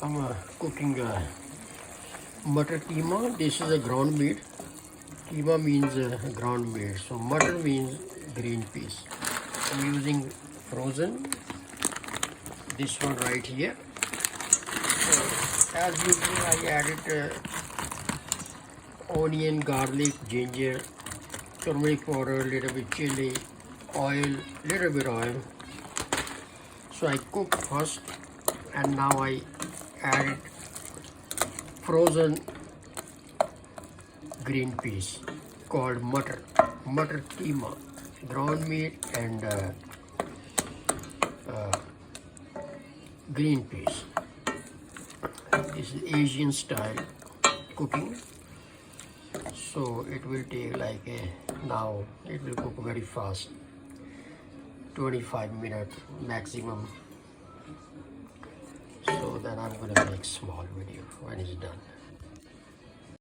I'm cooking Mutter Qeema. This is a ground meat. Qeema means ground meat. So mutter means green peas. I'm using frozen. This one right here. So, as usual, I added onion, garlic, ginger, turmeric powder, little bit chili, oil, little bit oil. So I cook first, and now I added frozen green peas called Mutter Qeema, ground meat and green peas. This is Asian style cooking, so it will take like now it will cook very fast, 25 minutes maximum. So then I'm gonna make small video when it's done.